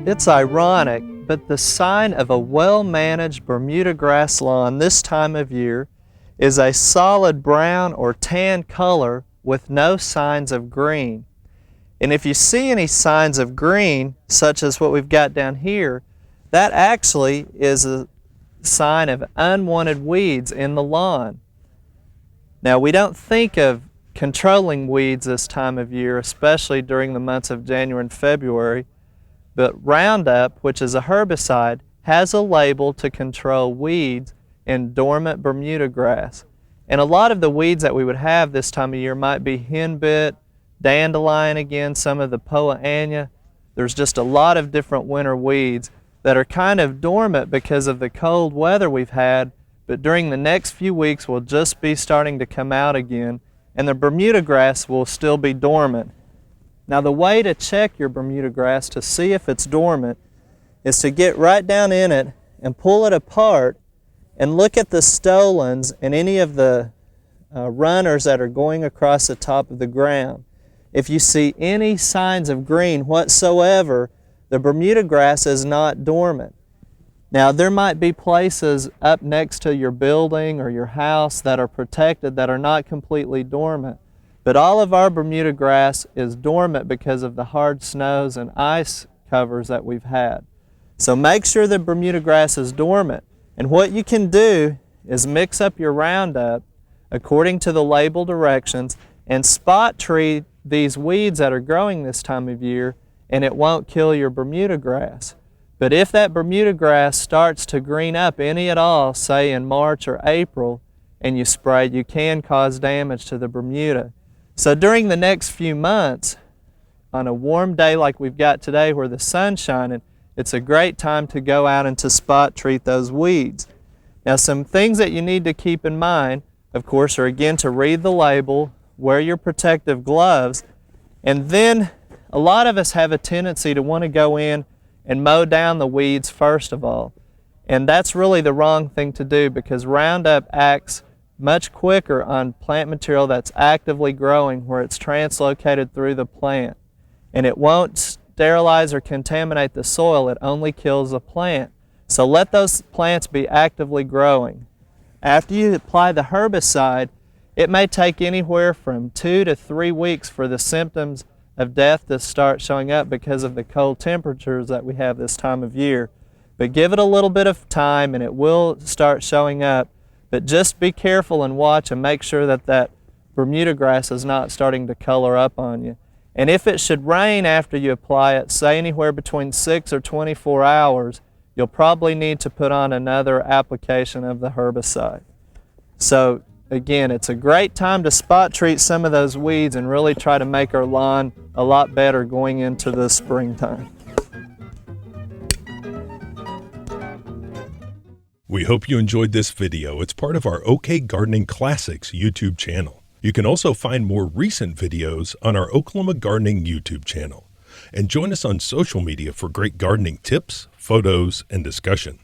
It's ironic, but the sign of a well-managed Bermuda grass lawn this time of year is a solid brown or tan color with no signs of green. And if you see any signs of green, such as what we've got down here, that actually is a sign of unwanted weeds in the lawn. Now, we don't think of controlling weeds this time of year, especially during the months of January and February, but Roundup, which is a herbicide, has a label to control weeds in dormant Bermuda grass. And a lot of the weeds that we would have this time of year might be henbit, dandelion again, some of the poa annua. There's just a lot of different winter weeds that are kind of dormant because of the cold weather we've had, but during the next few weeks will just be starting to come out again, and the Bermuda grass will still be dormant. Now, the way to check your Bermuda grass to see if it's dormant is to get right down in it and pull it apart and look at the stolons and any of the runners that are going across the top of the ground. If you see any signs of green whatsoever, the Bermuda grass is not dormant. Now, there might be places up next to your building or your house that are protected that are not completely dormant. But all of our Bermuda grass is dormant because of the hard snows and ice covers that we've had. So make sure the Bermuda grass is dormant. And what you can do is mix up your Roundup according to the label directions and spot treat these weeds that are growing this time of year, and it won't kill your Bermuda grass. But if that Bermuda grass starts to green up any at all, say in March or April, and you spray, you can cause damage to the Bermuda. So during the next few months, on a warm day like we've got today where the sun's shining, it's a great time to go out and to spot treat those weeds. Now, some things that you need to keep in mind, of course, are again to read the label, wear your protective gloves, and then a lot of us have a tendency to want to go in and mow down the weeds first of all. And that's really the wrong thing to do because Roundup acts much quicker on plant material that's actively growing where it's translocated through the plant. And it won't sterilize or contaminate the soil, it only kills the plant. So let those plants be actively growing. After you apply the herbicide, it may take anywhere from 2 to 3 weeks for the symptoms of death to start showing up because of the cold temperatures that we have this time of year. But give it a little bit of time and it will start showing up. But just be careful and watch and make sure that that Bermuda grass is not starting to color up on you. And if it should rain after you apply it, say anywhere between 6 or 24 hours, you'll probably need to put on another application of the herbicide. So again, it's a great time to spot treat some of those weeds and really try to make our lawn a lot better going into the springtime. We hope you enjoyed this video. It's part of our OK Gardening Classics YouTube channel. You can also find more recent videos on our Oklahoma Gardening YouTube channel. And join us on social media for great gardening tips, photos, and discussion.